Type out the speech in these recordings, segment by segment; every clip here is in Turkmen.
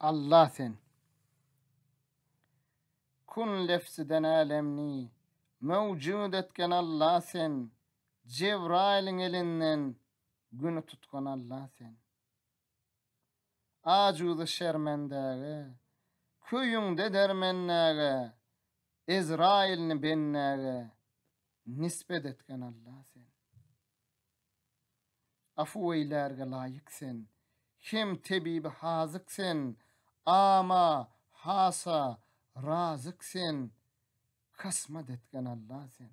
Allah sen. Kun lefsiden alemni mevcud etken Allah sen. Cebrail'in elinden günü tutkan Allah sen. Acudu şermendäge, köyüňde dermennäge, Ezrailni bennäge nispet etken Allah sen. Afu eýlärge laýyk sen. Hem tebibi hazyk sen. Ama hasa razyk sen. Kasmat etken Allah sen.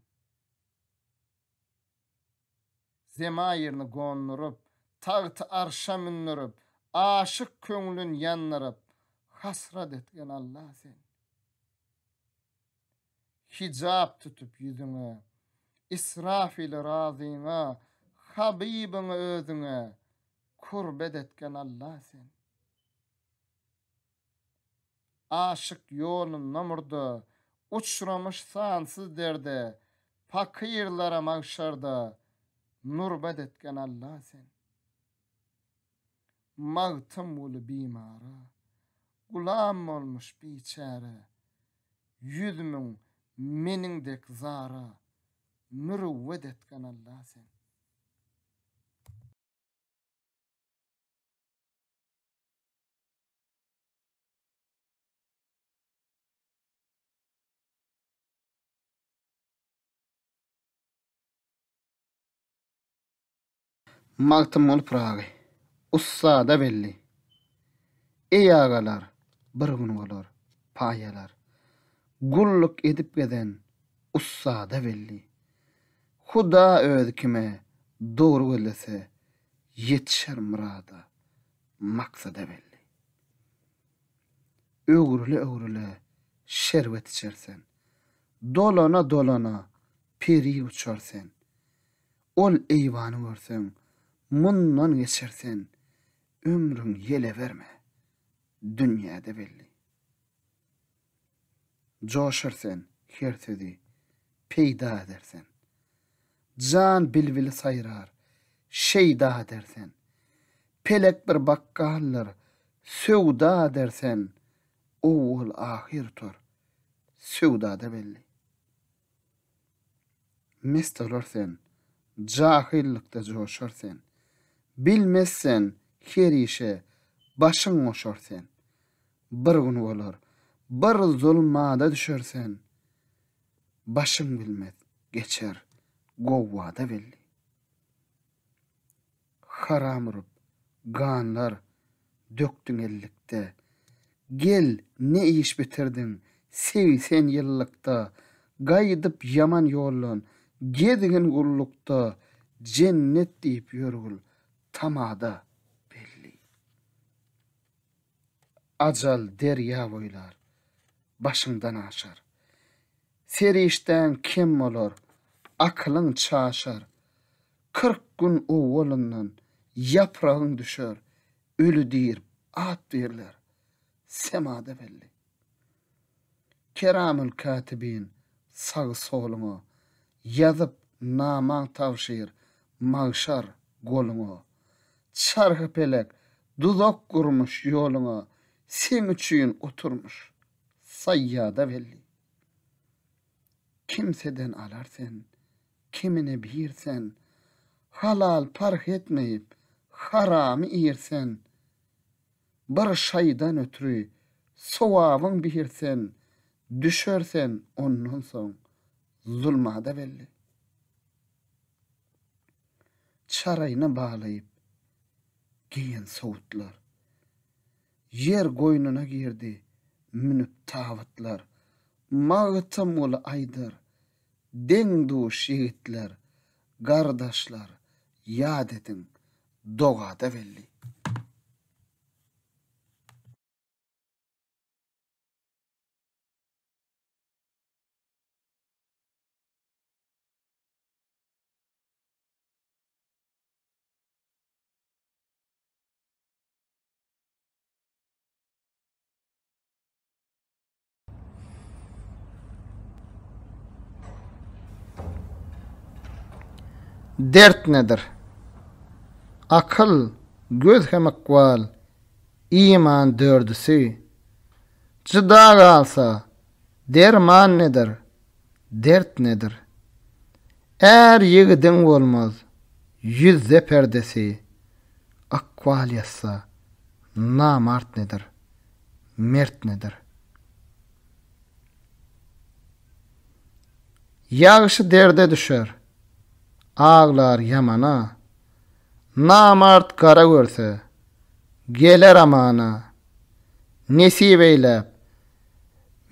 Zemayirni gonnurup, tağtı arşa minnurup, aşık köňlün yannurup, hasrat etken Allah sen. Hicap tutup yüzüňe, İsrafil razyňa, Habibiňe özüňe kurbet etken Allah sen. Aşık ýolun namurda, uçramış sansız derde, pakirlara mahşarda, nurbet etken Allah sen. Mağtım ulu bimara, gulam olmuş biçare, yüzümün menindek zara, mürüvvet etken Allah sen. Mağtım ol prağı, ussada belli. Ey ağalar, bir gün olur, payalar. Gulluk edip geden, ussada belli. Huda öz kime, doğru gelese, yetişer murada, maksada belli. Ögrüle, şervet içersen. Dolana, peri uçarsen. Ol eyvanı görsen, mundan geçersen, ömrün yele verme, dünyada belli. Coşarsen, her sözi, peyda edersen. Can bilvili sayrar, şeyda edersen. Pelek bir bakkallar, sövda edersen. Oğul ahir tor, sövda da belli. Mest olursen, cahillikte coşarsen. Bilmezsen, her işe başın oşarsen. Bir gün olur, bir zulmada düşersen. Başın bilmez, geçer, govvada belli. Haram rup, ganlar, döktün ellikte. Gel, ne iş bitirdin, sevsen yıllıkta. Gaydıp yaman yolun, gedigin gullukta. Cennet deyip yörgül, tamada belli. Acal derya boylar, başından aşar. Serişten kim olur, aklın çaşar. 40 gün oğulundan yaprağın düşer. Ölü deyir, at derler, semada belli. Keramül katibin sağ solunu yazıp naman tavşir, mağşar golunu. Çarhı pelek duzak kurmuş yolunu, sen üçün oturmuş, sayyada belli. Kimseden alarsen, kimine birsen, halal parh etmeyip, haramı iyirsen, bir şaydan ötürü, sovabın birsen, düşersen ondan son, zulmada belli. Çarayını bağlayıp, giyen soğutlar, yer koynuna girdi, münüp tavutlar, mağıtım ol aydır, dengduş yiğitler, kardeşler, yad edin, doğada belli. Dert nedir? Akıl, göz hem akval, iman dördüsü. Cıda kalsa, derman nedir, dert nedir? Eğer yigidin olmaz, yüzde perdesi, akval yassa, namart nedir, mert nedir? Yağışı derde düşer, ağlar yamana, namart kara görse, geler amana, nesip eylep,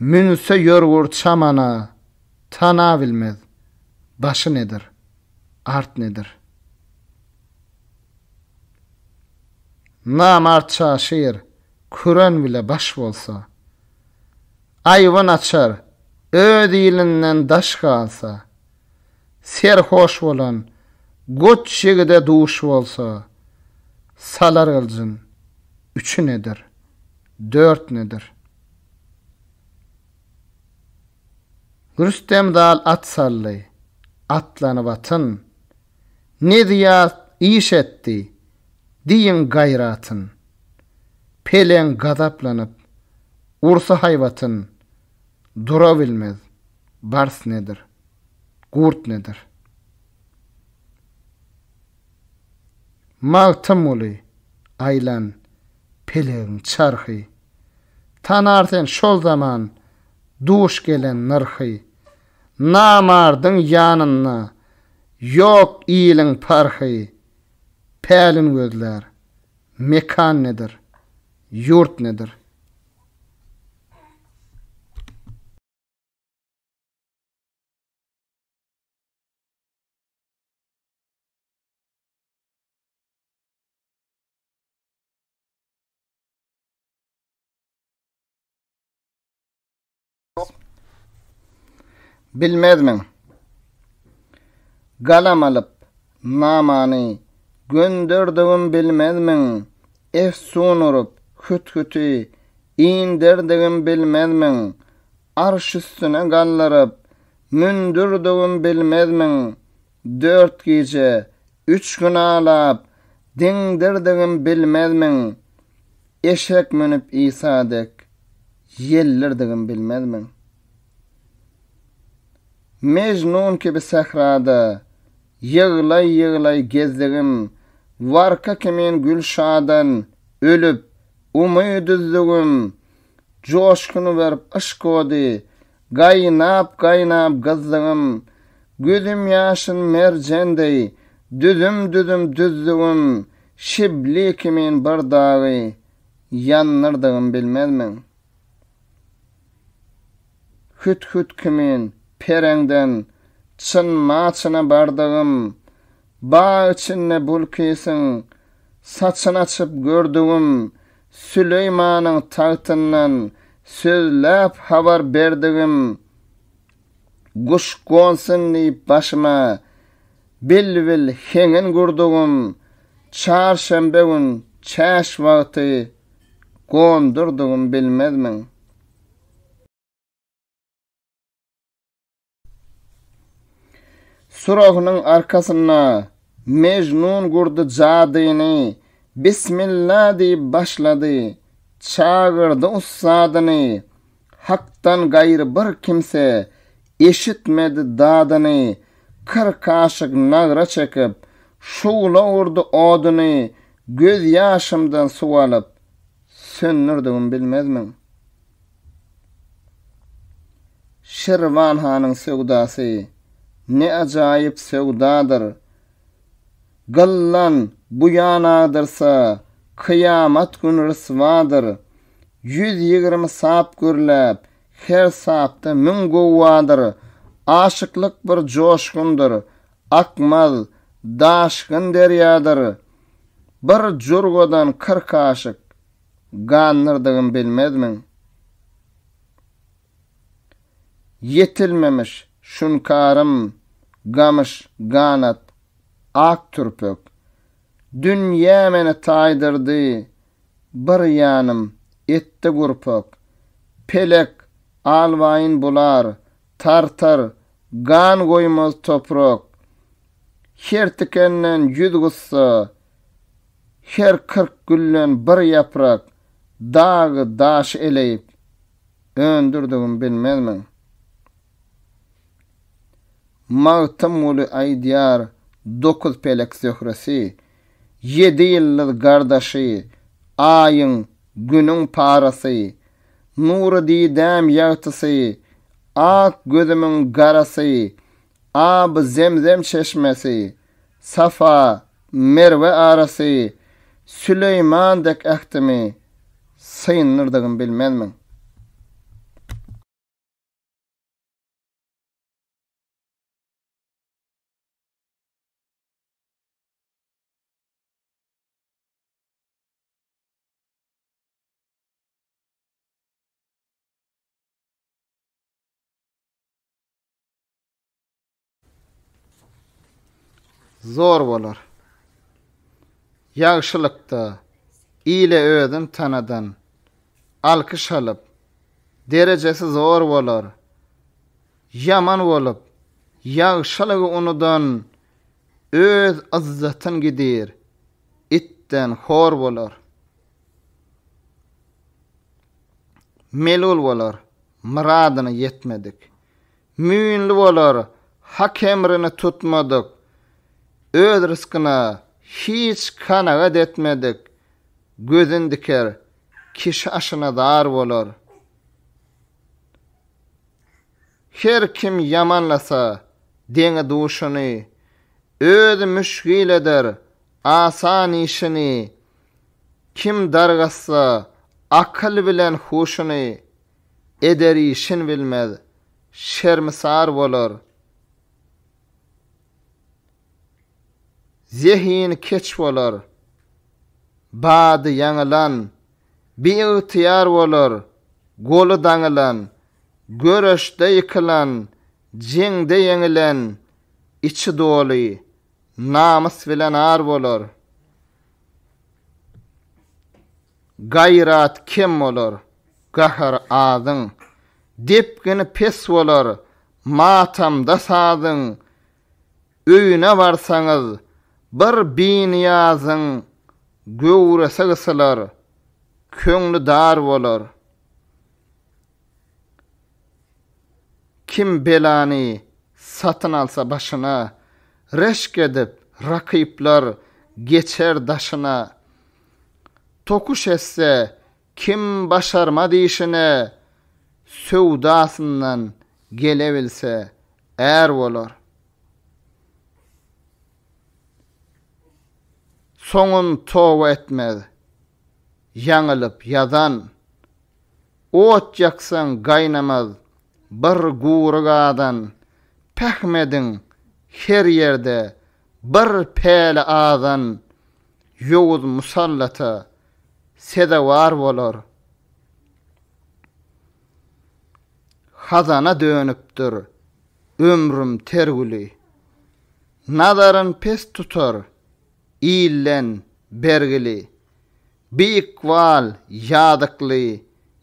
münse yorgur çamana, tana bilmez, başı nedir, art nedir? Namart çaşır, Kur'an bile baş bolsa, ayvan açar, öd ilinden daş kalsa, serhoş bolan, gut şegide duş bolsa, salar ılcın, üçü nedir, dört nedir? Rüstem dal at sallı, atlanıp atın, ne diyat iş etti, diyin gayratın, pelen gadaplanıp, ursa hayvatın, dura bilmez, bars nedir, gurt nedir? Mağtım uli, aylan, pelen çarhı, tanarten şol zaman, duş gelen nırhı, namardın yanına, yok iyilin parhı, pelin gözler, mekan nedir, yurt nedir? Bilmezmin. Galam alıp namany gönderdigim bilmezmin. Efsun urup hüt-hütü inderdigim bilmezmin. Arş üstüne gallarıp mündürdigim bilmezmin. 4 gece 3 gün alap dindirdigim bilmezmin. Eşek münüp İsa'dek yellirdigim bilmezmin. Mecnun gibi sahrada yığlay gezdigim, varka kimin gülşadan ölüp umyduzlugum, coşkunu verip aşkodi, gaynap gazdigim, gözüm yaşın mercendey, düdüm düzdugum, şibli kimin bardağı, yannırdigim bilmezmin. Hüt kimin perengden çın maçına bardığım, bağ içinne bulkiysin, saçın açıp gördüğüm, Süleyman'ın tahtından sözlep haber berdigim, kuş konsun deyip başıma, bil hengin kurduğum, çarşembe gün çäş vakti kondurduğum bilmezmin. Surahının arkasına Mecnun gurdu cadini, Bismillah deyip başladı, çağırdı ussadını, haktan gayrı bir kimse eşitmedi dadını, 40 kaşık nagra çekip, şuğla urdu odunu, göz yaşımdan su alıp, sönnürdüğüm bilmezmin. Şirvan Han'ın sevdası, ne acayip sevdadır. Gıllan bu yanadırsa, kıyamet gün rısvadır. 120 sap gürlep, her sapta mün guvvadır. Aşıklık bir coşkundur, akmaz, daşkın deryadır. Bir jurgodan 40 aşık, gannırdığım bilmezmin. Yetilmemiş şunkarım, gamış, ganat, ak türpök. Dünya meni taydırdı, bir yanım etti gurpök. Pelek, alvayın bular, tartar, gan koymaz toprak. Her tikenden 100 gussa, her 40 güllen bir yaprak. dağı daş eleyip öndürdüğüm bilmezmen. Mağtım ulu aydiyar 9 pelek zöhresi, 7 yıllık gardaşı, ayın, günün parası, nuru didem yağtısı, ak gözümün garası, ab zemzem çeşmesi, Safa, Merve arası, Süleyman dek ehtimi, sıyınırdığım bilmezmen. Zor bolar. Ýagşylykda, iyile özün tanadan, alkyş alyp, derecesi zor bolar. Yaman bolup, ýagşylygy unudan, öz izzatyn gidir, itten hor bolar. Melul bolar, muradyna yetmedik. Müýünli bolar, hak emrini tutmadyk. Öz rızkına hiç kanagat etmedik. Gözün diker, kişi aşına dar bolar. Her kim yamanlasa deňe duşuny, öz müşgil eder asan işini. Kim dargassa akıl bilen huşuny, eder işin bilmez, şermisar bolar. Zehin keç bolar, bady ýaňylan, bi-ıhtiyar bolar, golu daňylan, göreşde ýykylan, jeňde ýeňilen, içi doly, namys bilen ar bolar. Gayrat kim bolar, gahar adyň, depgini pes bolar, matamda sadyň, öýüne barsaňyz, bir bin ýazyň, göwrese gysylar, köňli dar bolar. Kim belany satyn alsa başyna, reşk edip rakyplar geçer daşyna. Tokuş etse kim başarmady işine, sowdasyndan gelebilse är bolar. Soňun towa etmez, ýaňylyp ýazan, ot ýaksaň gaýnamaz, bir guragadan, pähmediň her ýerde, bir päle azan, ýowuz musallata, sedawar bolar. Hazana dönüpdir, ömrüm tergüli, nadaryn pes tutar, illen bergili, biikval ýadykly,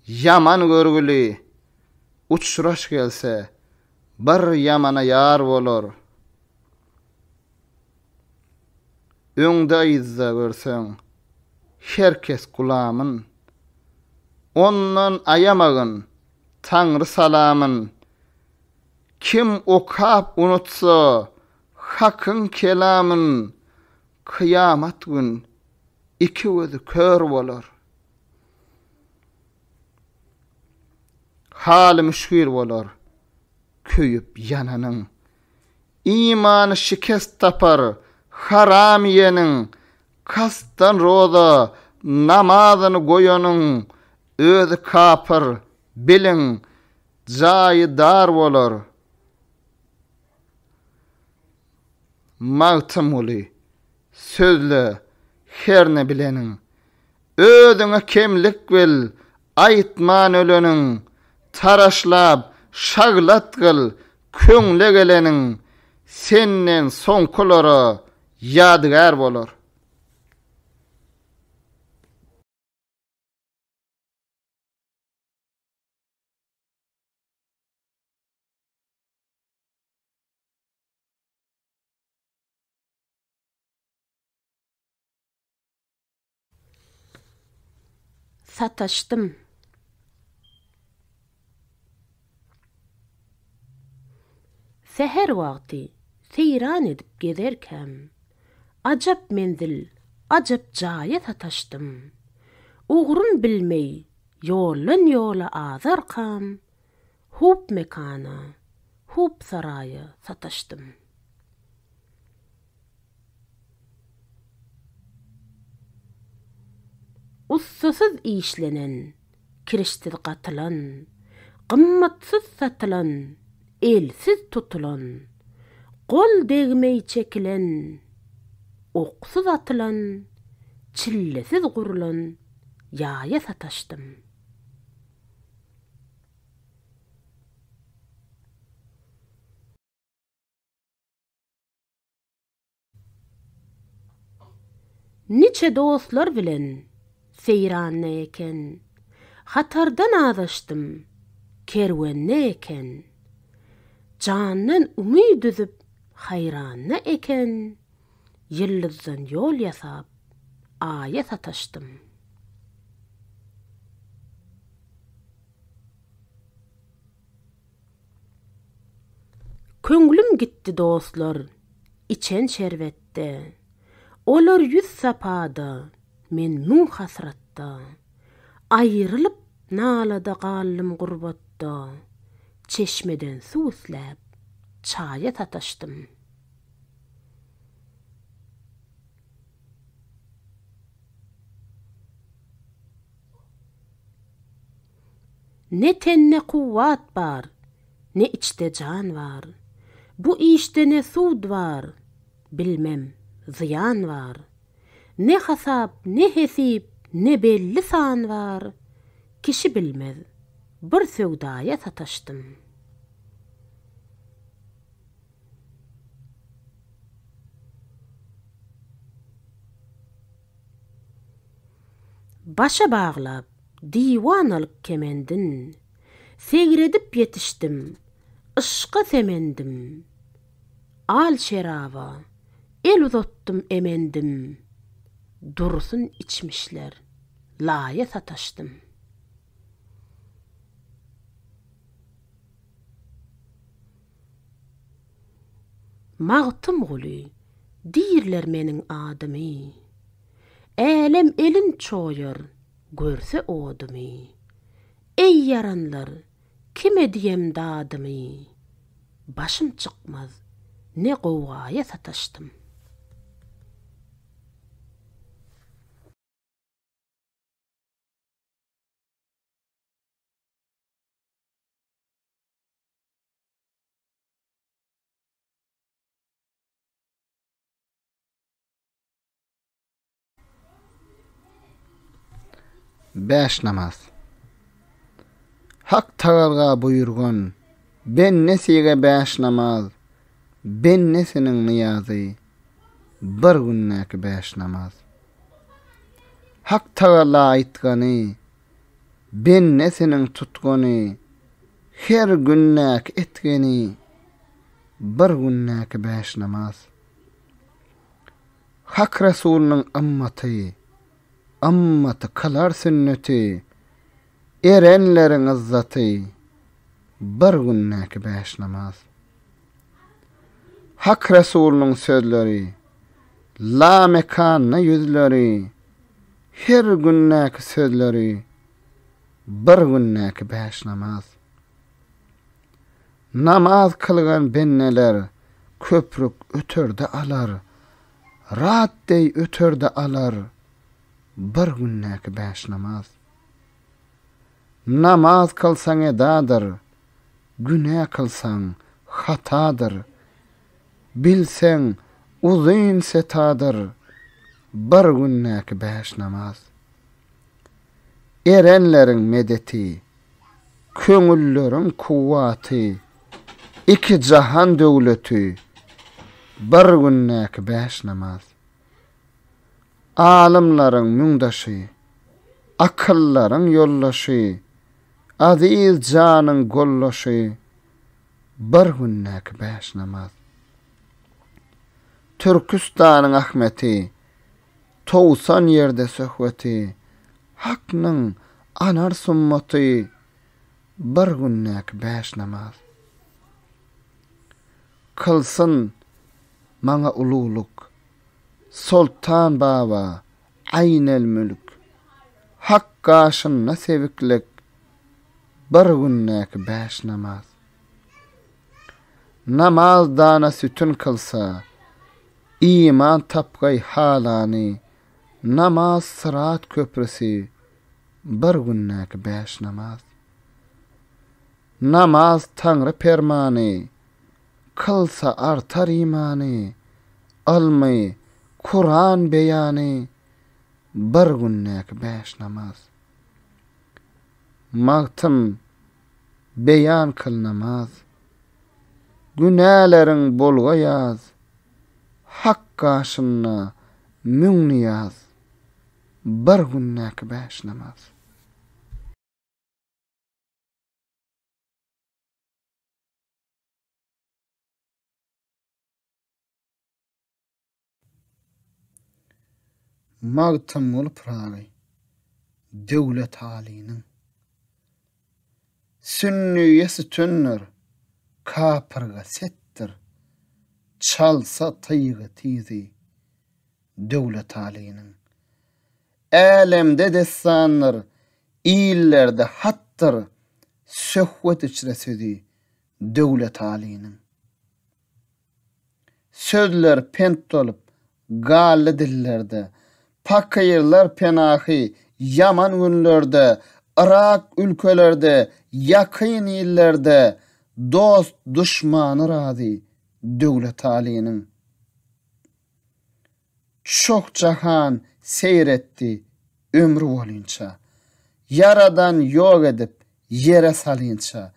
yaman görgüli, uçraş gelse, bir yamana yar bolar. Öňde izza görseň, herkes gulamyn, ondan ayamagyn, Taňry salamyn. Kim okap unutsa, hakyň kelamyn, kıyamat gün iki gözü kör bolar. Haly müşkil bolar, köýüp ýananyň. İmany şikest tapar, haram ýeniň. Kastan roza, namazyny goýanyň. Özü kapır, biliň, jaýy dar bolar. Magtym uly, sözle, herne bileniň. Özüňe kemlik bil, aýtman öleniň. Taraşlap, şaglat gyl, köňle geleniň. Senden soňkulara ýadygär bolar. sataştım. Seher wagty seyran edip gezerkem, ajap menzil, ajap jaýa sataştım. Uğrun bilmey, yollan yola azarkam, hup mekana, hup sarayı sataştım. Ussasız işlenen, kirişsiz qatılan, qımmatsız satılan, elsiz tutulan, qol degmey çekilen, oqsuz atılan, çillesiz gurulan, yaya sataştım. Niçe dostlar bilen seyranne eken, hatardan azaştım, kerwenne eken, candan umid üzüp hayranna eken, yıldızdan yol yasap, aya sataştım. Köngülüm gitti dostlar, içen şerbette. Olar yüz sapada, men mün hasratta. Ayrılıp nalada gallym gurbatta. Çeşmeden su üslep, çaya sataştım. Ne tenne kuvvat bar, ne içte can var. Bu işte ne sud var, bilmem, ziyan var. Ne hasap, ne hesip, ne belli san var. Kişi bilmez, bir sevdaya sataştım. Başa bağlap, divanalık kemendin. Segredip yetiştim, ışka semendim. Al şerava, el uzattum emendim. Dursun içmişler, laya sataştım. Mağtım gulu, dirler menin adımy. Elem elin çoyur, görse odumy. Ey yaranlar, kime diyem dadımy. Başım çıkmaz, ne qowgaya sataştım. Beş namaz. Hak Taala buyurgan, ben nesige beş namaz, ben nesinin niyazy, bir günnäki beş namaz. Hak Taala aýtgany, ben nesinin tutgany, her günnäki etgeni, bir günnäki beş namaz. Hak Rasulunyň ammaty kalar sünneti, erenleriň izzaty, bir günnäki beş namaz. Hak Rasulunyň sözleri, la mekanna yüzleri, her günnäki sözleri, bir günnäki beş namaz. Namaz kılgan benneler, köprük ötörde alar, rahat dey ötörde alar, bir günnäki beş namaz. Namaz kılsaň edadır, günä kılsaň hatadır. Bilseň uzyn setadır, bir günnäki beş namaz. Erenleriň medeti, köňülleriň kuwwaty, iki jahan döwleti, bir günnäki beş namaz. Alimlaryň müňdaşy, akyllaryň ýollaşy, aziz janyň gollaşy, bir günnäki beş namaz. Türkistanyň Ahmeti, towsan ýerde söhbeti, haknyň anar summaty bir günnäki 5 namaz. Kılsın maňa ululuk, Sultan Baba, Aynel mülk, hak gaşyna seviklik, bir günnäki 5 namaz. Namaz dana sütün kılsa, iman tapgay halany, namaz sırat köprüsi, bir günnäki 5 namaz. Namaz Tanrı permany, kılsa artar imany, almy Kur'an beýany, bir günnäki 5 namaz. Magtym beýan kıl namaz, günäleriň bolga ýaz, hak gaşyna müňni ýaz, bir günnäki 5 namaz. Magtym ol pragy döwlet halynyň sünniýe sütünler kapyrga settir, çalsa tyýgy tizi döwlet halynyň älemde destanlar illerde hattyr söhwet içresidi döwlet halynyň sözler pent olup gally dillerde pakayırlar penahi yaman günlerde, Irak ülkelerde, yakın illerde dost düşmanı razi döwlet halynyň. Çok jahan seyretti ömrü bolynça, yaradan ýok edip yere salynça,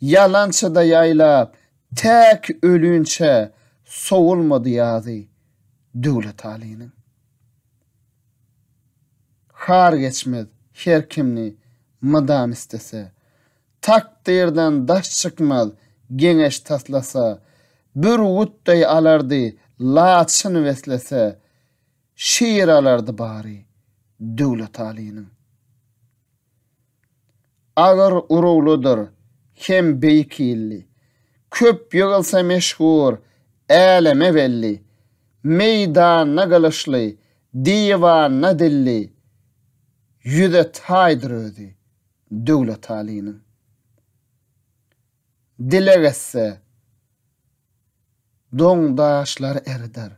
yalançyda ýaýlap tek ölünçe sowulmady ýazy döwlet halynyň. Har geçmez her kimni mydam istese, takdirden daş çykmaz geňeş taslasa, bir wutdaý alardy laçyny weslese, şiir alardy bari döwlet halynyň. Agar urugludur hem beýkilli, köp ýygylsa meşhur, äleme belli, meýdana gylyşly, diwana dilli, yüze taýdyr özi döwlet halynyň. Dilegesse doňdaşlar erder,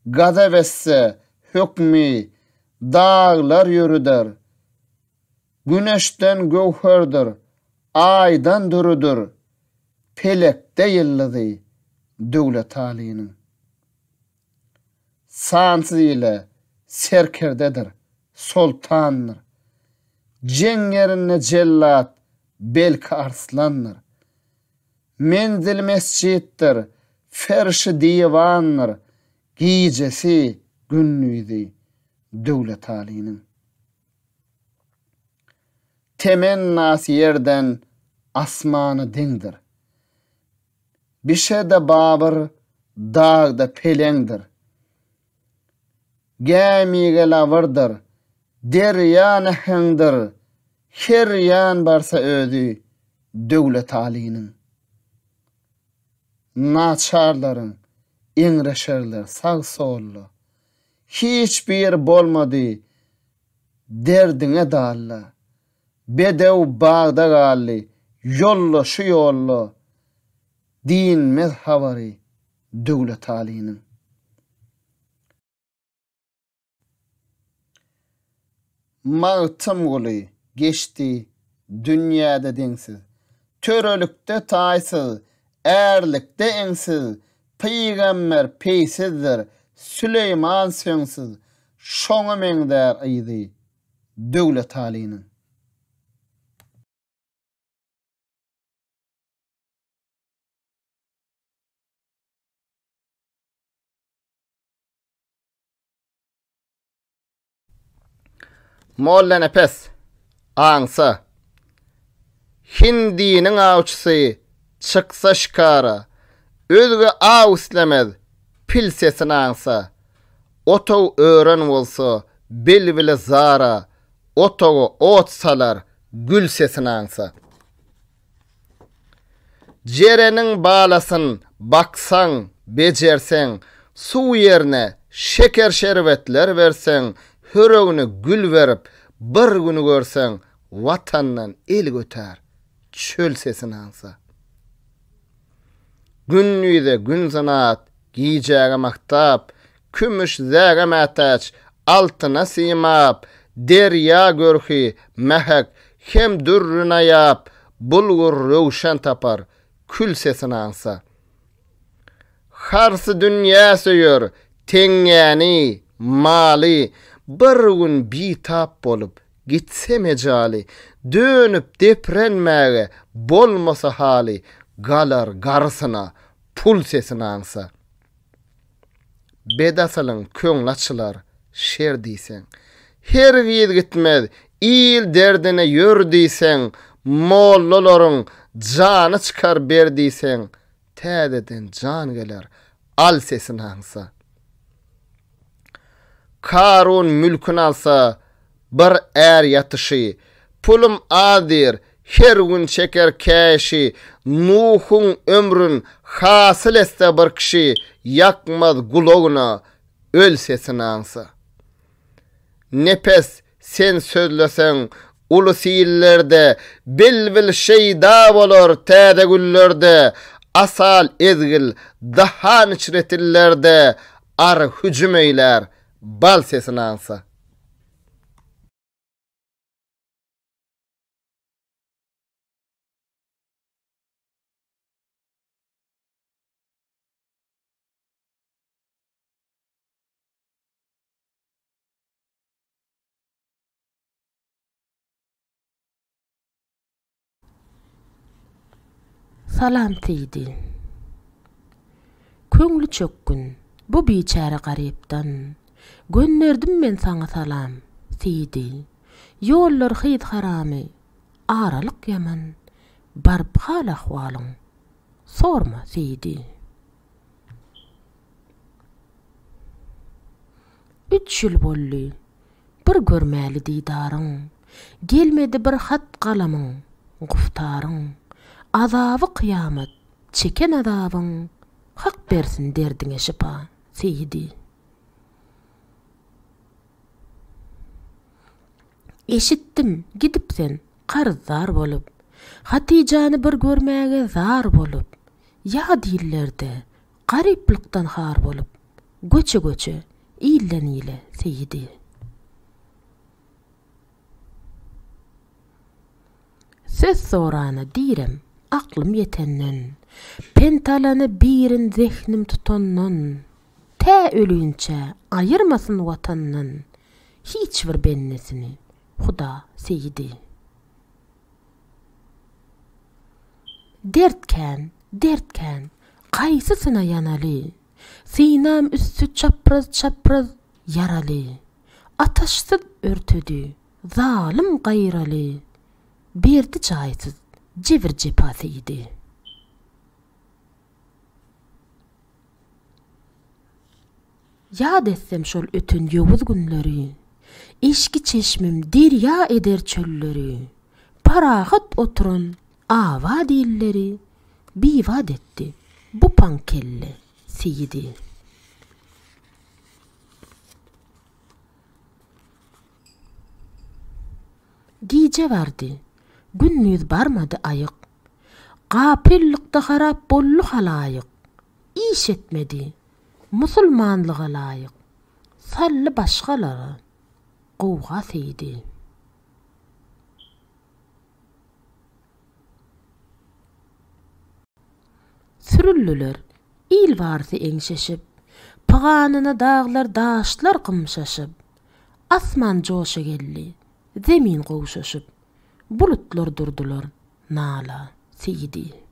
gazap etse hökmi dağlar yürüder, güneşden gowherdir, aýdan durudur, pelekde ýyldyzy döwlet halynyň. Sansyz ile serkerdedir, sultanlar, cengerine cellat, belki arslanlar, menzil mescittir, ferşi divanlar, giycesi günnüydi döwlet halynyň. Temennasy yerden asmany deňdir, bişede babır, dağda pelengdir, gämige lavırdır, derya nehengdir, her yan barsa özi döwlet halynyň. Naçarlaryň eňreşerler sag sollu, hiç bir bolmady derdiňe dalla, bedew bagda gally, yollu şu yollu, dinmez habary döwlet halynyň. Magtym goly geçti dünýäde deňsiz, törelükde taýsyz, erlikde eňsiz, peýgamber peýsizdir, Süleyman söňsiz, şoňa meňdär aýdy döwlet halynyň. Molla nepes, ansa. Hindinin avçısı çıksa şikara, özge av islemez, pil sesini ansa. Otov öğren olsa, bil bile zara, otogu otsalar gül sesini ansa. Jerenin balasın baksan, becersen, su yerine şeker şerbetler versen, hürögünü gül verip, bir günü görsen, vatandan el göter, çöl sesini ansa. Günnüyde gün zanaat, giyeceğe maktap, kümüş zäge mätäç, altına simap, derya görki, mehek, hem dürrüne yap, bulgur rövşen tapar, kül sesini ansa. Harsı dünya söýür, teňňäni, mali, bir gün bitap bolup, gitse mejali, dönüp deprenmäge, bolmasa hali, galar garsyna, pul sesini ansa. Bedasalyň köňl açylar, şer diýsen, her giýid gitmez, il derdine ýör diýsen, mollalaryň jany çykar ber diýsen, täzeden jan geler, al sesini ansa. Karun mülkün alsa, bir er yatışı, pulum adir, her gün çeker käşi, Nuhun ömrün hasyl etse bir kişi, yakmaz guloguna, öl sesini ansa. Nepes sen sözlesen, ulu siyillerde, bilbil şeyda bolor täze güllerde, asal ezgil, dahan içretillerde, ar hücum eyler, bal sesini ansa. Salam teydi. Köňli çökkün, bu biçäre garypdan. Gönnerdim men saňa salam, teydi. Ýollar hyýt haramy, aralyk ýaman. Barp hal ahwalyň, sorma teydi. 3 ýyl boldy, bir görmäli diýdaryň. Gelmedi bir hat galamyň, guftaryň. Azabı kıyamet, çeken azabın, hak bersin derdine şipa, seyidi. Eşittim, gidip sen, qarızdar bolup, Hatijanı bir görmäge zar bolup, ya dillerde, garipliktan har bolup, göçe, iýlen ile, seyidi. Söz sorana direm, aklım yetenden, pentalany birin zehnim tutandan, tä ölüýünçe ayırmasın watandan, hiç bir bennesini, Huda seyidi. Dertken, qaysysyna yanaly, sinam üstü çapraz yaraly, ataşsyz örtüdi, zalim gaýraly, berdi çaýsyz, jebir jepasy idi. Ýad etsem şol ötün ýowuz günleri, eşki çeşmim derya eder çölleri, parahat oturan ava dilleri, bivad etti bu pankelle seyidi. Gece vardı, günnüz barmadı ayık, gapillikde harap bollu halayık, iş etmedi, musulmanlığa layık, sallı başkaları, qowga seydi. Sürüllüler, il varsa eňşeşip, paganyna dağlar daşlar qymşaşyp, asman joşa geldi, zemin qowşaşyp, bulutlar durdular, nala seydi.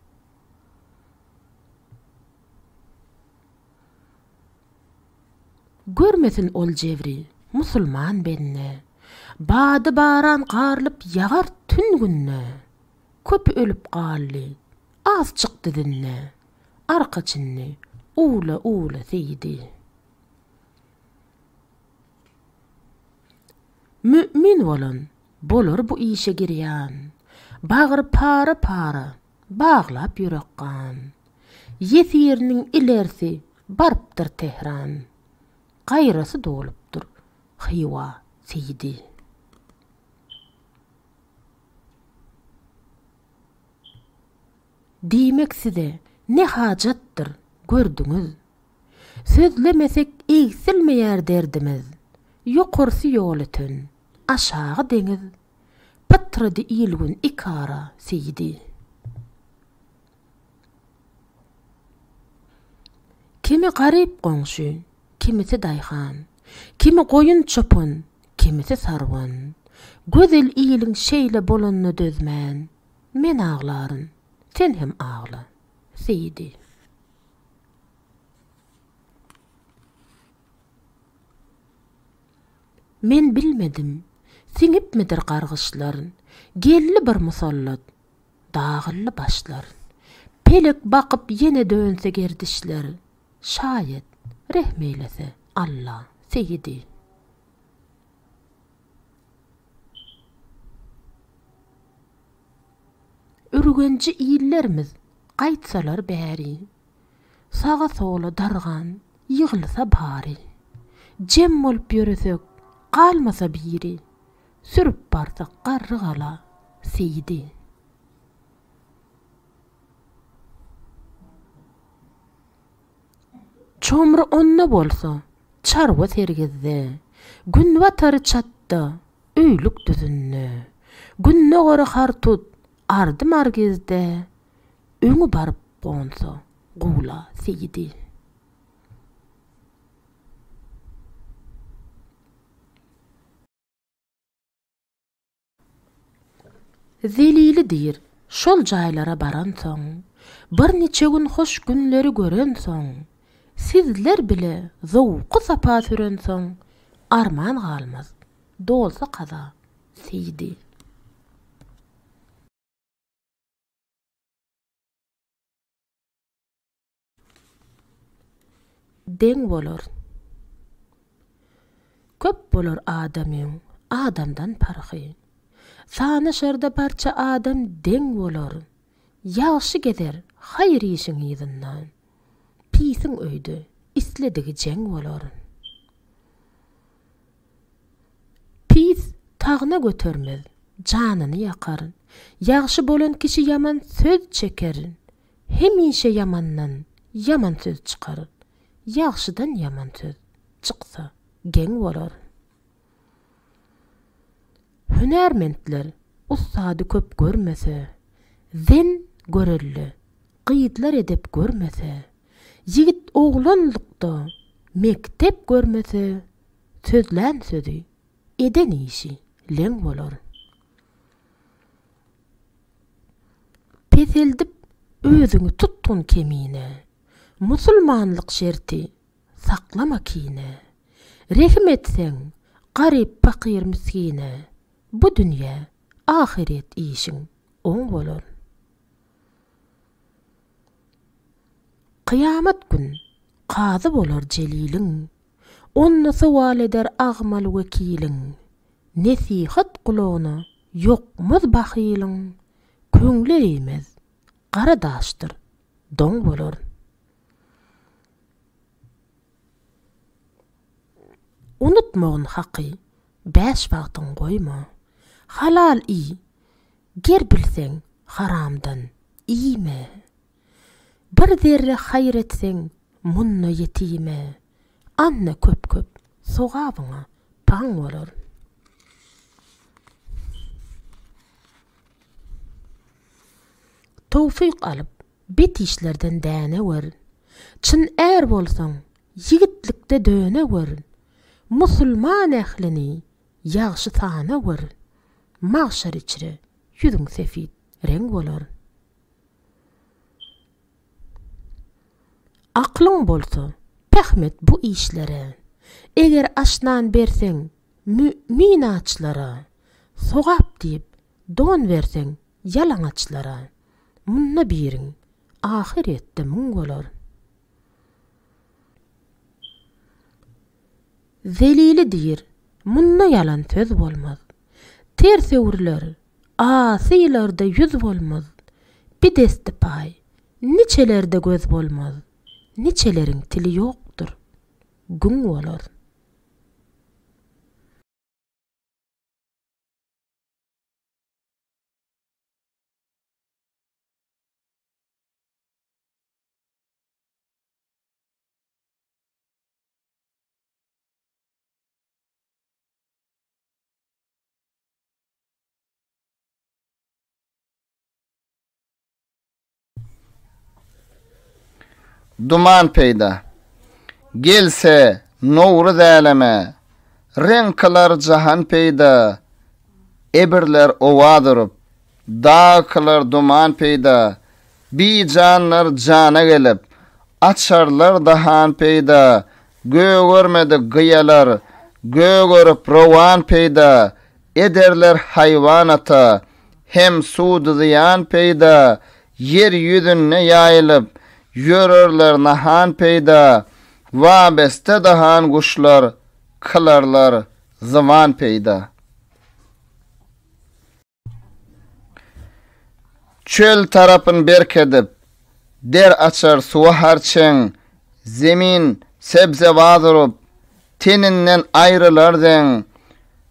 Görmesin ol jevri, musulman benne, bady baran qarlyp ýagar tün günne, köp ölüp gally, az çykdy dinne, arkaçynny, ula seydi. Mümin bolan bolar bu işe girýän. Bagır para bağlap yürekkan. Yesirinin ilerisi barptır Tehran. Gayrası dolupdur Hiva seyidi. Diýmek size ne hajattır gördüňiz. Sözlemesek egsilmeýär derdimiz. Ýokarsy ýol ötün, aşağı deňiz. Patrady ilgün ikara seyidi. Kimi garip goňşy, kimisi daýhan, kimi goýun çopun, kimisi sarwan. Gözel iliň şeýle bolanyny dözmän. Men aglaryn, sen hem agla seyidi. Men bilmedim, siňipmidir gargyşlaryň, gelli bir musallat, dağılly başlar. Pelek bakyp ýene dönse gerdişler, şayet rehmeylese Allah seyidi. Ürgenci iyillerimiz gaýtsalar bäri, sağa sola dargan, ýygylsa bari. Jem bolup ýöresek, galmasa biri, sürüp barsak garry gala seyidi. Çomry onna bolsa, çarwa sergizde, gün watary çatda, öýlük düzünne. Günne gora hartut, ardy margizde, öňü barıp bonsa, gula seyidi. Zelili diýir, şol jaýlara baran soň, bir neçe gün hoş günleri gören soň, sizler bile zowqy sapa süren soň, arman galmaz, dolsa kaza seyidi. Deň bolar. Köp bolar adamyň, adamdan parhy. Sany şerde barça adam deň bolar. Ýaşy geder haýr işiň ýyzyndan. Pisiň öýde isledigi jeň bolar. Pis tagna götermez, janyny ýakar. Ýaşy bolan kişi yaman söz çeker. Hemişe yamandan yaman söz çykar. Ýaşydan yaman söz çyksa geň bolar. Hünermentler ustady köp görmese, zen görelli, gıydlar edep görmese, yigit oğlanlykda mektep görmese, sözlän sözü eden işi leň bolar. Peseldip özüňi tutun kemine, musulmanlyk şerti saklama kine. Rehim etseň garip pakir miskine, bu dünýä ahiret işiň oň bolar. Kıyamet gün qazy bolar jeliliň, onna sowal eder agmal wekiliň. Nesihat kulağına ýokmaz bahylyň, köňle eýmez gara daşdyr, doň bolar. Unutmagyn haky, 5 wagtyň goýma. Halal iyi, ger bilseň haramdan iýme. Bir zerre haýr etseň munna yetime. Anna köp sogabyňa paň bolar. Tawfyk alyp bet işlerden däne wer. Çyn är bolsaň yigitlikde döne wer. Musulman ählini ýagşy tana wer. Mahşer içre ýüzüň sefit reng bolar. Aklyň bolsa pähmet bu işlere. Eger aşnan berseň mümin açlara, sogap diýip don berseň ýalaň açlara, munna biriň ahiretde muň bolar. Zelili diýir, munna yalan töz bolmaz. Ters öwürler, asylarda yüz bolmaz. Bir desti pay, niçelerde göz bolmaz. Niçelerin tili yoktur, gün bolar. Duman peyda. Gelse nuru zäleme. Renklar jahan peyda. Ebirler owadyryp, dağlar duman peyda. Bi canlar cana gelip, açarlar dahan peyda. Gö görmedi gıyalar, gö görüp rowan peyda. Ederler hayvanata, hem sudu ziyan peyda. Yer yüzüne yayılıp, yürürler nahan peyda, vabeste dahan kuşlar, kılarlar zaman peyda. Çöl tarapın berkedip, der açar suwa harçen, zemin sebze vadırup, teninden ayrılarden,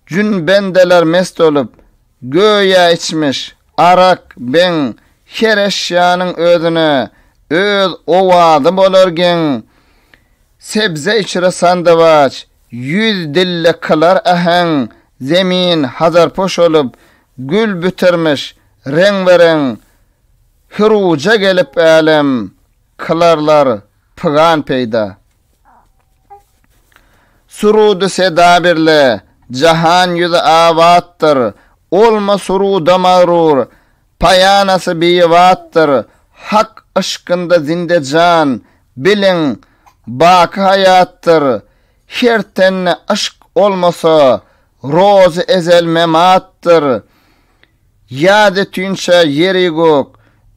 cün bendeler mest olup, göya içmiş, arak ben, her eşyanın ödüne, öz owadı bolargen, sebze içre sandıvaç, yüz dille kılar ahen, zemin hazar poş olup, gül bütermiş, renveren, hıruca gelip alem, kılarlar pıgan peyda. Surudu seda birle, jahan yüzü avattır, olma suruda mağrur, payanası biyivattır, hak aşkında zinde can, bilin, bak hayattır. Her tenne aşk olmasa, roz ezel memattır. Yad tünçe yeri gök,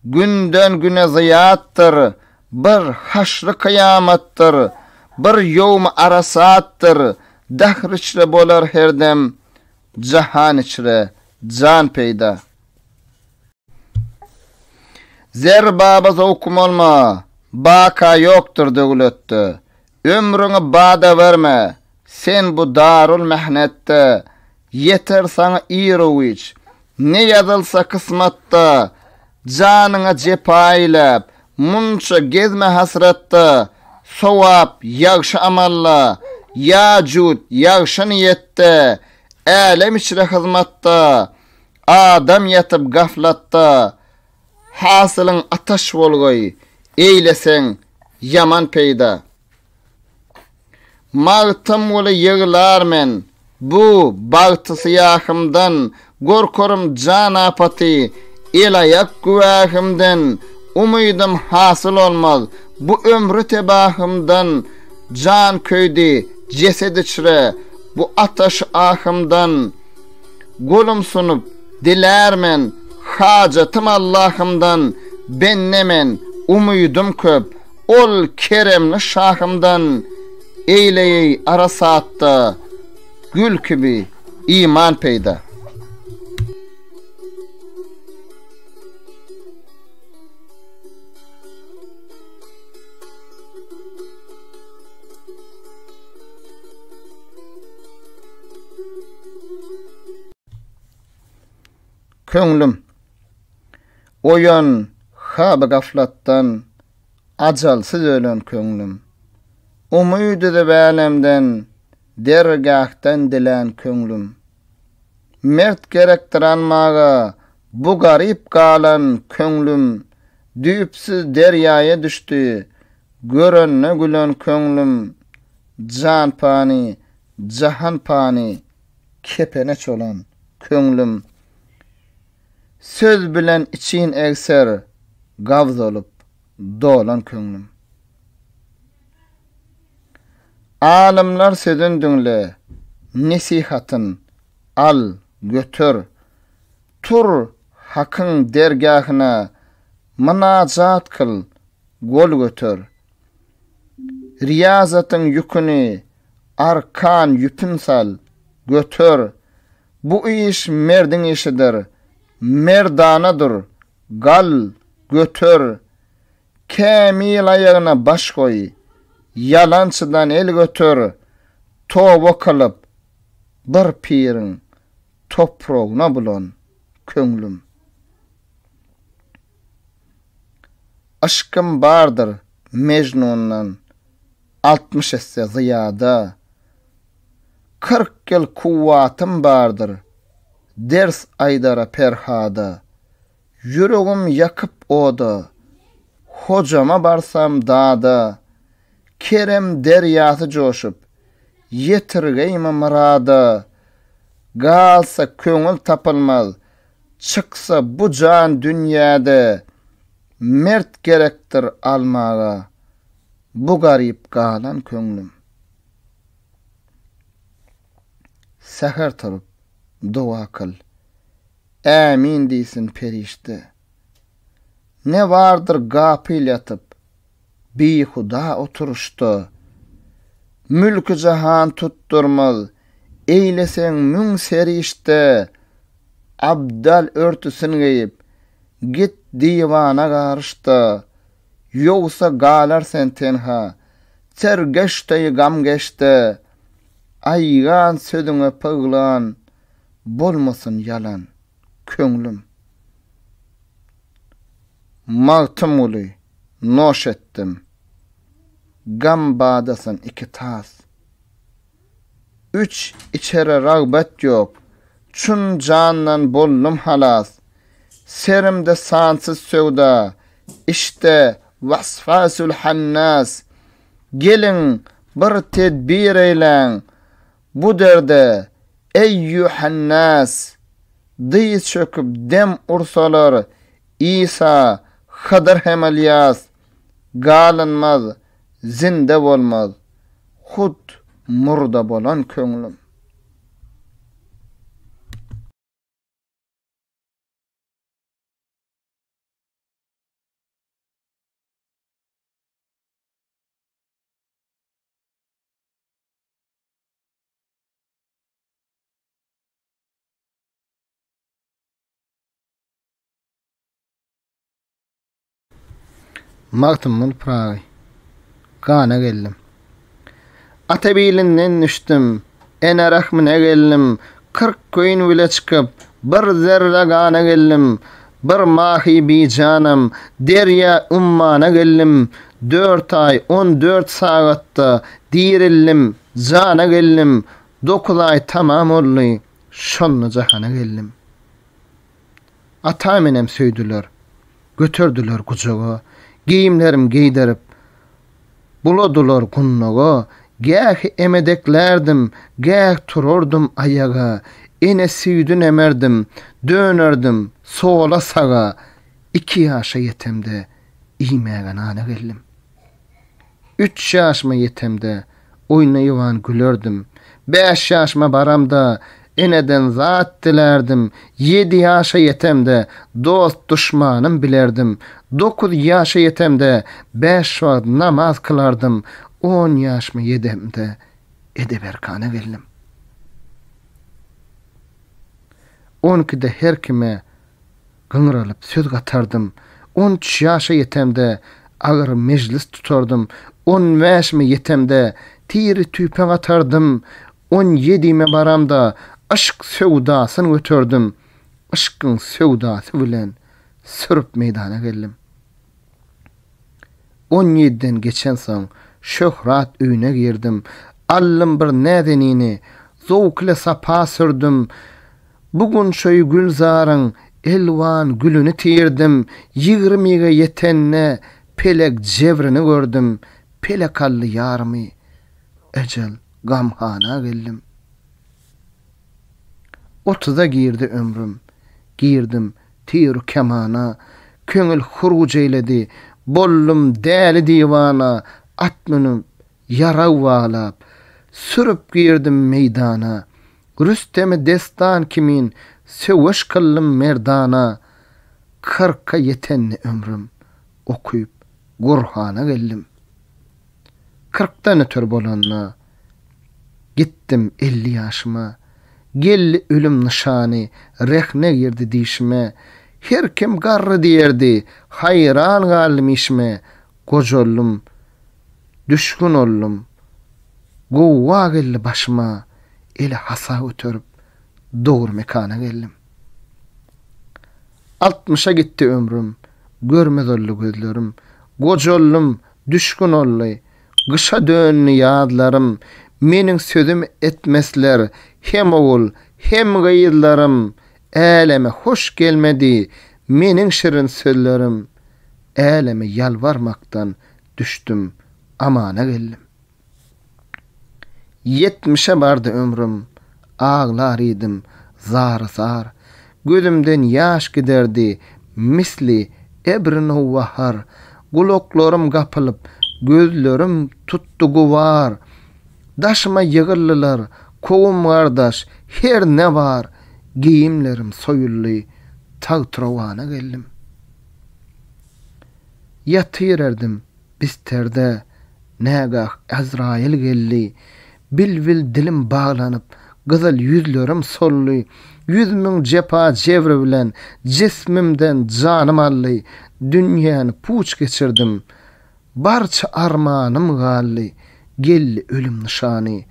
günden güne ziyattır. Bir haşrı kıyamattır, bir yevm arasattır. Dahr içre bolar herdem, jahan içre can peyda. Zerbaba zowkum olma, baka yoktur döwletde. Ömrüňi bada verme, sen bu darul mehnette. Yeter sana irowiç, ne yazılsa kısmatta. Janyňa jepaýlap, munça gezme hasratda. Sowap ýagşy amalla, ýajut ýagşy niyetde. Alem içre hyzmatda, adam yatıp gaflatda. Hasılın ataş bolgoy, eylesen yaman peyda. Mağtım ola yığlar men, bu bağtı siyahımdan, gorkorum can apati, el ayak güvahımdan, umuydum hasıl olmaz, bu ömrü tebahımdan, can köydi, cesed içre, bu ataş ahımdan, golum sunup, dilermen, hacatım Allah'ımdan, ben nemen, umuydum köp, ol keremli şahımdan, eyleyi arasatta, gül gibi iman peyda. Köňlüm, oyan haba gaflattan, ajalsız ölen köňlüm. Umydy da bälemden, dergahtan dilen köňlüm. Mert gerektiren maga, bu garip galan köňlüm. Düýpsiz derýaýa düşdi, görenne gülen köňlüm. Can pani, jahan pani, kepene çolan köňlüm. Söz bilen için egser, gavz olup dolan köňlüm. Alimler sözün dünle, nesihatın al, götür. Tur hakın dergahına, münacat kıl, gol götür. Riyazatın yükünü, arkan yüpün sal, götör. Bu iş merdin işidir. Merdanadır. Gal, götör. Kämil ayağına baş koy. Yalançıdan el götör. Toba kılıp bir pirin toprağına bulan köňlüm. Aşkım bardır Mecnun'dan 60 esse ziyada. 40 yıl kuvvatım bardır ders aydara perhada. Yüreğim yakıp oda, hocama barsam dağda. Kerem deryası coşup yetirgeyme marada. Galsa köňül tapılmaz, çıksa bu can dünyada. Mert gerektir almaga bu garip galan köňlüm. Seher turup dua kıl, amin diýsin perişte. Ne vardır gapil yatıp bi huda oturuşda. Mülkü jahan tutturmaz, eylesen müň serişde. Abdal örtüsün giyip git divana garışda. Yoksa galar sen tenha, sergeşte gam geçte. Aygan sözüňe pyglan, bolmasyn yalan köňlüm. Magtym uly, noş etdim. Gam badasın iki tas. 3 içere rağbet yok. Çün candan bollum halas. Serimde sansız sövda. İşte vasfasul hannas. Gelin bir tedbir eylen. Bu derde eyyuhannas. Diýiz çöküp dem ursalar. İsa, Hıdır hem Ilyas. Galınmaz, zinde bolmaz. Hud murda bolan köňlüm. Magtymyl Pragy. Gana geldim. Atabilinden düştüm. Ene rahmine geldim. 40 köýün bile çıkıp bir zerre gana geldim. Bir mahi bi canım derya ummana geldim. 4 ay 14 saatda dirildim. Cana geldim. 9 ay tamam oldy. Şonly jahana geldim. Ataminem söýdüler. Götürdüler kucağa. Giyimlerim giydirip buladular gunnaga. Gäh emedeklerdim, gäh tururdum ayaga. Ene süýdün emerdim, dönerdim sola saga. 2 ýaşa yetemde iýmäge nana geldim. 3 ýaşma yetemde oýnaýywan gülerdim. 5 ýaşma baramda eneden zat dilerdim. 7 ýaşa yetemde dost düşmanım bilerdim. 9 ýaşa yetemde 5 wagt namaz kılardım. 10 ýaşma yedemde edeberkana geldim. 12'de her kime gıngıralıp söz gatardım. 13 ýaşa yetemde agyr mejlis tutardym. 15 yetemde tiri tüpen atardım. 17'me baramda aşk sevdasyny götürdüm. Aşkyň sevdasy bilen sürüp meydana geldim. 17'den geçen soň şöhrat öýüne girdim. Allym bir nädenini zowkle sapa sürdüm. Bugun şoý gülzaryň elwan gülüni tirdim. 20'ge yetenne pelek jebrini gördüm. Pelekally ýarymy ejel gamhana geldim. 30'a girdi ömrüm. Girdim tir kemana. Köňül huruj eyledi. Bollum däli divana. Atmyny yarawalap sürüp girdim meydana. Rüstem'i destan kimin söwüş kıllım merdana. 40'a yetenni ömrüm okuyup Gurhana geldim. 40'dan ötür bolanna gittim 50 ýaşyma. gelli ölüm nişany rehne girdi dişime. Her kim garry diýerdi, hayran galmışme. Gojollum, düşkün ollum. Gowwa geldi başıma, ele hasa ötürüp doğru mekana geldim. 60'a gitti ömrüm, görmez ollu gözlerim. Gojollum, düşkün ollu, gışa dönlü yadlarım. Menin sözüm etmesler, hem oğul, hem gıyıllarım. Eleme hoş gelmedi, menin şirin sözlerim. Eleme yalvarmaktan düştüm, amana geldim. 70'e bardı ömrüm, ağlar idim, zar. Gözümden yaş giderdi, misli ebrin ovahar. Kuloklarım kapılıp, gözlerim tuttu guvar. Daşıma yığırlılar, kovum kardeş, her ne var. Giyimlerim soyullu, tağ travana geldim. Yatırerdim bisterde, negah Azrail geldi. Bil dilim bağlanıp, güzel yüzlerim sollu. Yüzümün cepa cevri bilen, cismimden canım allı. Dünyanı puç geçirdim, barça armanım gallı. Gelli ölüm nişani,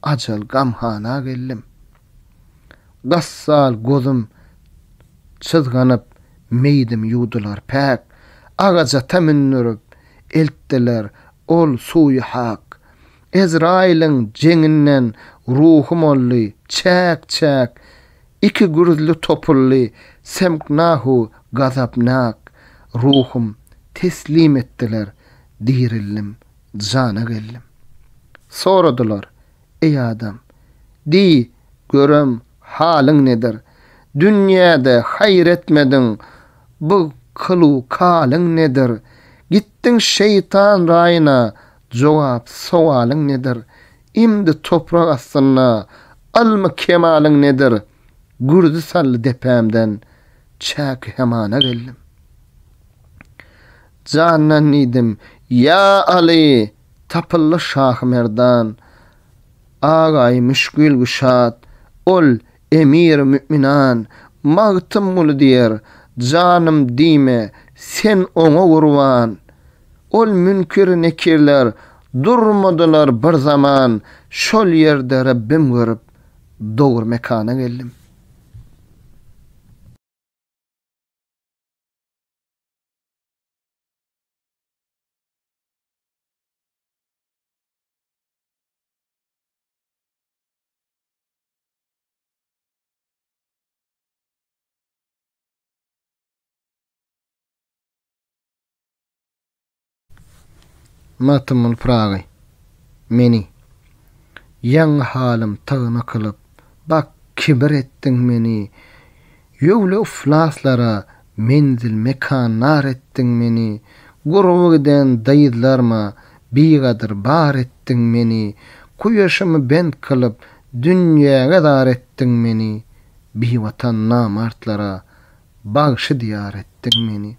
acal gamhana geldim. Gassal gözüm çızganıp, meydim yudular pek. Ağaca teminnürüp, elttiler ol suyu hak. Ezrail'in cenginden ruhum ollu, çek. İki gürzlü topullu, semknahu gazapnak. Ruhum teslim ettiler, dirillim, cana geldim. Soradılar, ey adam, di görüm halin nedir? Dünyada hayır etmedin, bu kılu kalın nedir? Gittin şeytan rayına, cevap sualın nedir? İmdi toprak astına, alma kemalın nedir? Gürdü sallı depemden, çek hemana geldim. Canan idim, ya Ali, tapıllı Şah Merdan. Ağay müşkül güşat, ol emir müminan. Mağtım mul diyer, canım dime, sen ona urvan. Ol münkir nekirler, durmadılar bir zaman. Şol yerde Rabbim görüp, doğru mekana geldim. Matımın Prag'ı, meni. Yan halim tağına kılıp, bak kibir ettin meni. Yövle uflaslara, menzil mekanlar ettin meni. Gurvu giden dayıdlarma, bigadır bar ettin meni. Kuyaşımı bent kılıp, dünyaya dar ettin meni. Bir vatan namartlara, bağışı diyar ettin meni.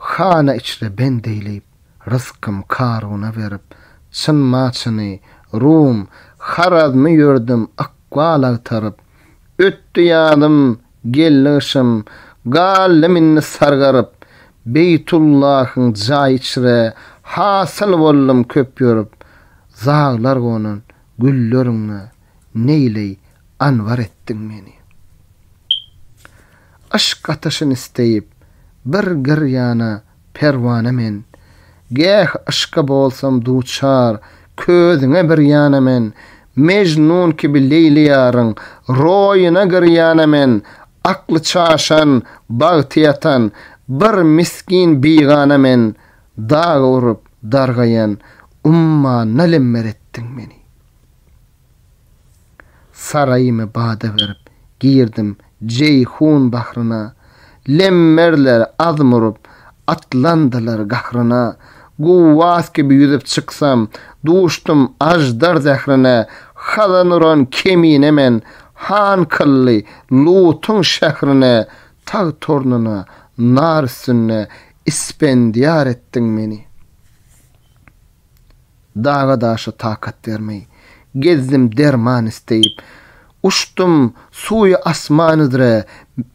Hana içre ben deyleyip, rızkım karuna verip, çın maçını, Rum, haradımı yördüm, akvala tarıp, öttü yadım, gellişim, galliminni sargarıp, Beytullah'ın cay içre, hasıl bollum köp yörüp, zağlar gonun, güllörünü, neyley, anvar ettin beni. Aşk ateşin isteyip, bir giryana pervane men. Geh aşka bolsam duçar, közüne bir yana men. Mecnun gibi Leyli yarın, royuna giryana men. Aklı çaşan, bağtiyatan, bir miskin bigana men. Dağ urup, dargayan, umma nalemmer ettin beni. Sarayımı bade verip, girdim Ceyhun bahrına. Lemmerler azmurup, atlandılar gahrına. Guvvas gibi yüzüp çıksam, duştum ajdar zehrine. Hazanuran kemine men, han kıllı, Lutun şehrine. Tağ tornuna, nar üstüne, ispendiyar ettin beni. Dağa daşa takat vermeyi, gezdim derman isteyip. Uçtum suyu asmanıdre,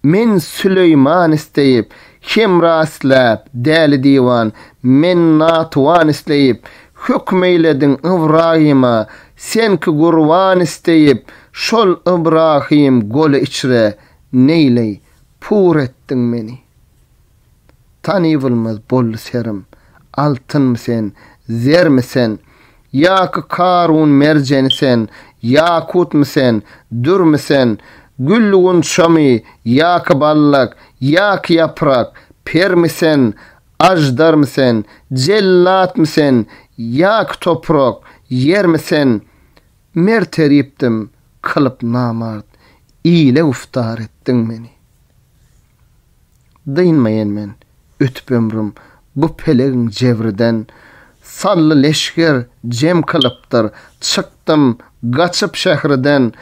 men Süleyman isteyip. Hem raslap, däli diwan, men natuwan isteyip. Hükmeyledin Ibrahim'a, senki gurvan isteyip. Şol Ibrahim golu içre, neyley, pur ettin meni. Tanıybılmaz bollu serim, altın mı sen, zer mi sen? Yakı Karun merceni sen, yakut mu sen, dür mü sen? Güllüğün şami, yakı ballak, yakı yaprak, per mi sen, ajdar mı sen, cellat mı sen, yakı toprak, yer mi sen? Merteriptim, kılıp namart, iyile uftar ettin meni. Dynmayen men, ötüp ömrüm, bu pelegin cevriden, sallı leşker cem kılıptır, çıktım, gaçıp şehriden,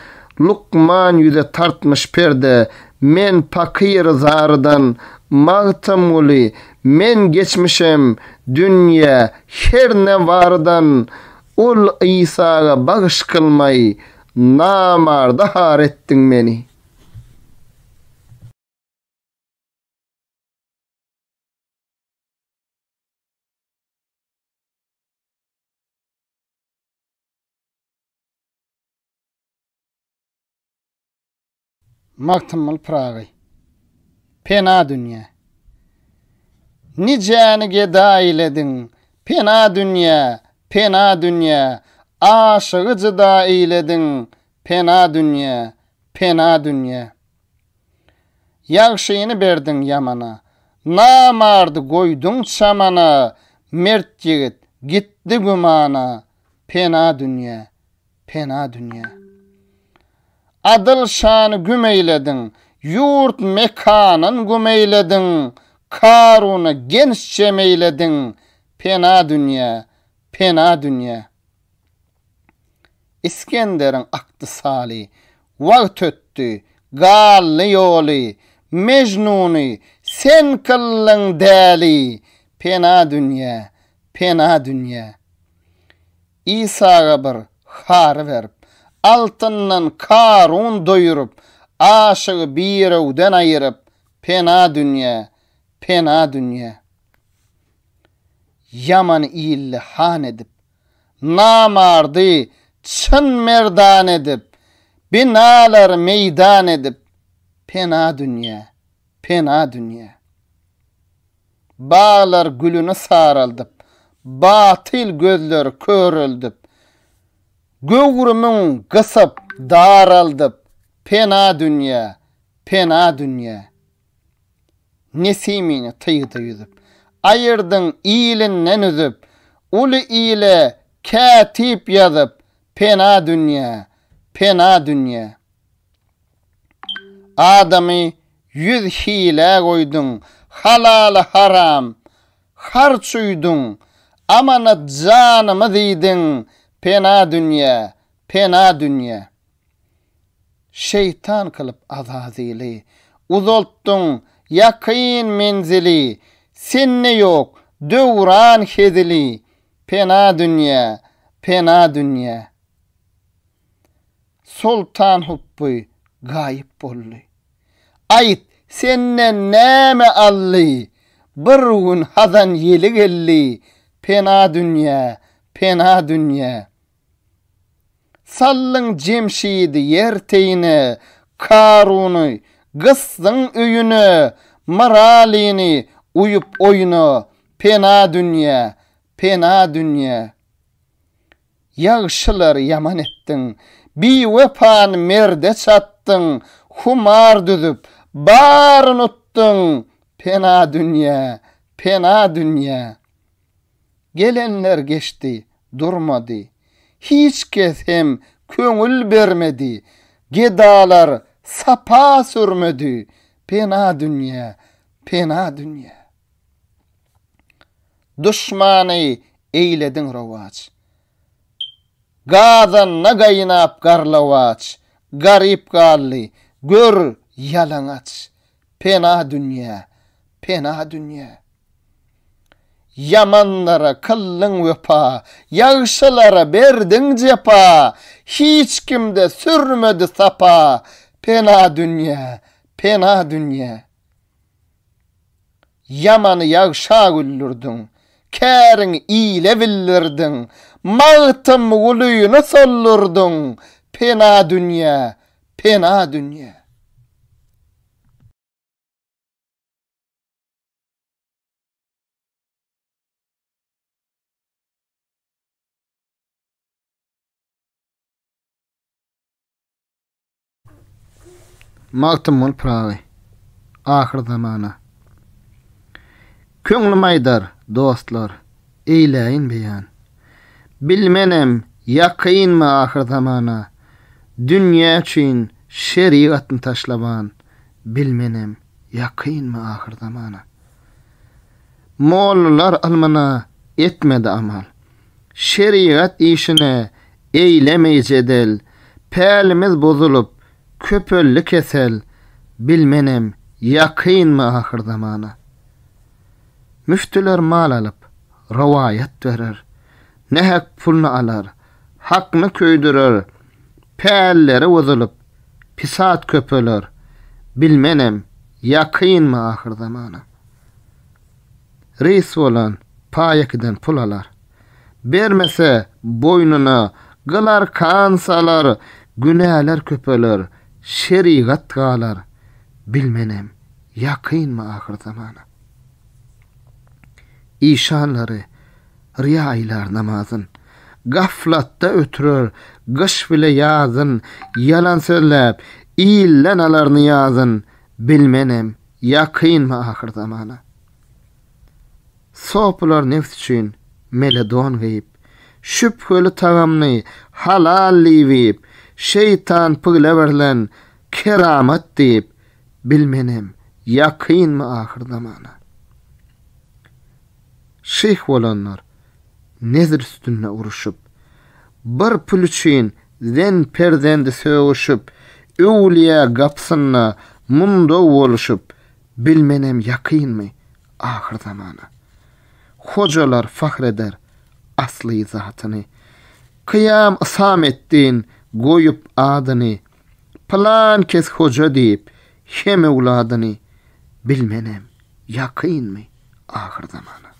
Lukman yüze tartmış perde, men pakir zarıdan, mağtam uli, men geçmişem, dünya, her ne vardan, ul İsa'ga bağış kılmay, namarda har ettin meni. Maktamul Pragı. Pena dünya. Nicani geda eyledin. Pena dünya, pena dünya. Aşığı da eyledin. Pena dünya, pena dünya. Yağşıyını berdin yamana. Namardı koydun çamana. Mert yigit gitti gümana. Pena dünya, pena dünya. Adıl şanı gümeyledin, yurt mekanın gümeyledin, Karun'u genççe meyledin, pena dünya, pena dünya. İskender'in aktı sali, vagt öttü, galli yoli, Mecnun'u sen kıllın deli, pena dünya, pena dünya. İsa'ga bir har verip, altından Karun doyurup, aşığı bir evden ayırıp, pena dünya, pena dünya. Yaman iyilli han edip, namardı çın merdan edip, binalar meydan edip, pena dünya, pena dünya. Bağlar gülünü sarıldıp, batıl gözler körüldüp, göğrümün kısıp daraldıp, pena dünya, pena dünya. Nesimini tıydı yüzüp, ayırdın iyilinden üzüp, ulu iyile katip yazıp, pena dünya, pena dünya. Adamı 100 hile koydun, halal haram, harç uydun, amanat canımı diydin, pena dünya, pena dünya. Şeytan kılıp azazili, uzolttun yakın menzili, senne yok, dövran hezili, pena dünya, pena dünya. Sultan hubbu gayip bollu. Ayt senne näme alli, bir gün hazan yeli gelli, pena dünya, pena dünya. Sallın Cemşidi yerteyini, Karun'u, gıssın öyünü, maralini, uyup oyunu, pena dünya, pena dünya. Yağşılar yaman ettin, bir vepan merde çattın, humar düzüp, barın uttun, pena dünya, pena dünya. Gelenler geçti, durmadı. Hiç kez hem köngül vermedi. Gedalar sapa sürmedi. Pena dünya, pena dünya. Düşmanı eyledin rovaç. Gazanna gaynap garlavaç. Garip galli, gör yalanaç. Pena dünya, pena dünya. Yamanlara kıllın vepa, yağşılara berdin cepa, hiç kimde sürmedi sapa. Pena dünya, pena dünya. Yamanı yağşa güllürdün, kärin iyile billirdin, mağtım uluyunu sollurdun. Pena dünya, pena dünya. Mağtım ol pravi. Ahir zamana. Köňlim aýdar, dostlar, eýläýin beýan. Bilmenem, ýakynmy ahir zamana. Dünýä üçin şeriatny taşlaban. Bilmenem, ýakynmy ahir zamana. Mollalar almana etmedi amal. Şeriat işine eylemeyjedel. Pälimiz bozulup, köpölli kesel. Bilmenem, ýakynmy ahir zamana. Müftüler mal alıp, rawayat verer. Nehek pulnu alar, hakny köýdürer. Pälleri bozulup, pisat köpöler. Bilmenem, ýakynmy ahir zamana. Reis bolan paýakydan pul alar. Bermese boynuna gylar kansalar, günäler köpöler, şeriat galar. Bilmenem, ýakynmy ahir zamana. İşanları, riyaýlar namazın, gaflatda ötürür, gyş bile ýazyn, yalan sözläp, iýillen alarny ýazyn. Bilmenem, ýakynmy ahir zamana. Soplar nefs üçin meledon geyip, şüpheli tagamny halal liýip, şeytan pıgla berlen keramat diýip. Bilmenem, ýakynmy ahir zamana. Şeyh bolanlar nezir üstünne uruşup, bir pul üçin zen perdendi söwüşüp, öwliýa gapsyna munda boluşup. Bilmenem, ýakynmy ahir zamana. Hojalar fahreder asly zatyny, kıyam ısam etdin goýup adyny, plan kes hoja diýip hem uladyny. Bilmenem, ýakynmy ahir zamana.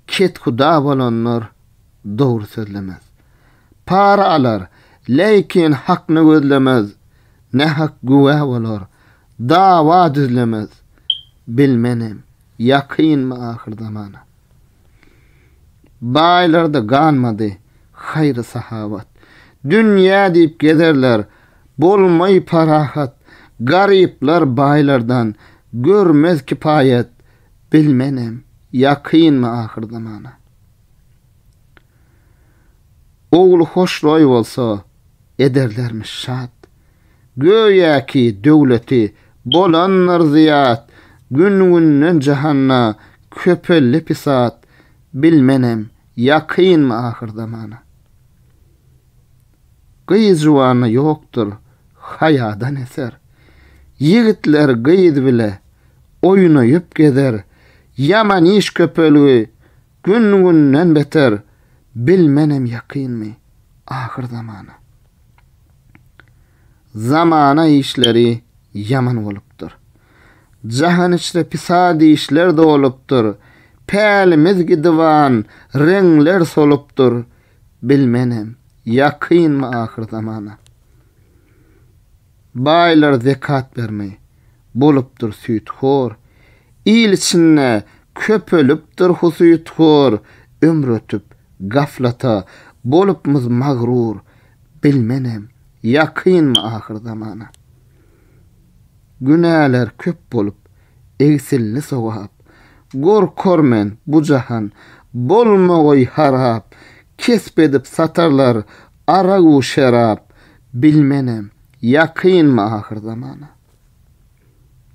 Ket huda bolanlar dogry sözlemez. Para alar, lekin hakny gözlemez. Ne hak güwe bolar, dawa düzlemez. Bilmenem, ýakynmy ahir zamana. Baýlarda ganmady haýry sahabat. Dünýä diýip gezerler, bolmaý parahat. Gariplar baýlardan görmez kipayet. Bilmenem, ýakynmy ahir zamana. Ogly hoşroý bolsa ederlermiş şat. Göýäki döwleti bolanlar ziyat. Gün-günden jahanna köpelli pisat. Bilmenem, ýakynmy ahir zamana. Gyýyz jowany ýokdur, haýadan eser. Ýigitler gyýyz bile oýunaýyp gezer. Yaman iş köpelüğü gün-günden beter. Bilmenem, ýakynmy ahir zamana. Zamana işleri yaman bolupdyr. Jahan içre pisadi işler de bolupdyr. Pälimiz gidiwan reňler solupdyr. Bilmenem, ýakynmy ahir zamana. Baýlar zekat bermeý bolupdyr süýtxor. İl içinde köpölüpdir husyutxor. Ömür ötüp gaflata bolupmyz magrur. Bilmenem, ýakynmy ahir zamana. Günäler köp bolup, egsilli sowap. Gorkormen bu jahan, bolmagoy harap. Kesbedip satarlar, aragu şerap. Bilmenem, ýakynmy ahir zamana.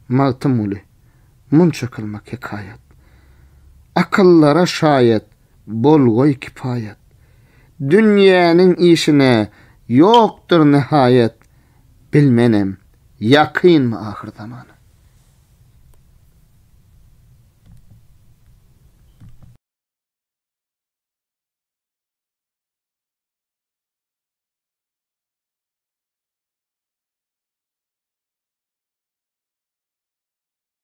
Mağtym uly, munçakylmak hekayet. Akıllara şayet, bolgoy kipayet. Dünýäniň işine ýokdur nihayet. Bilmenem, ýakynmy ahir zamana.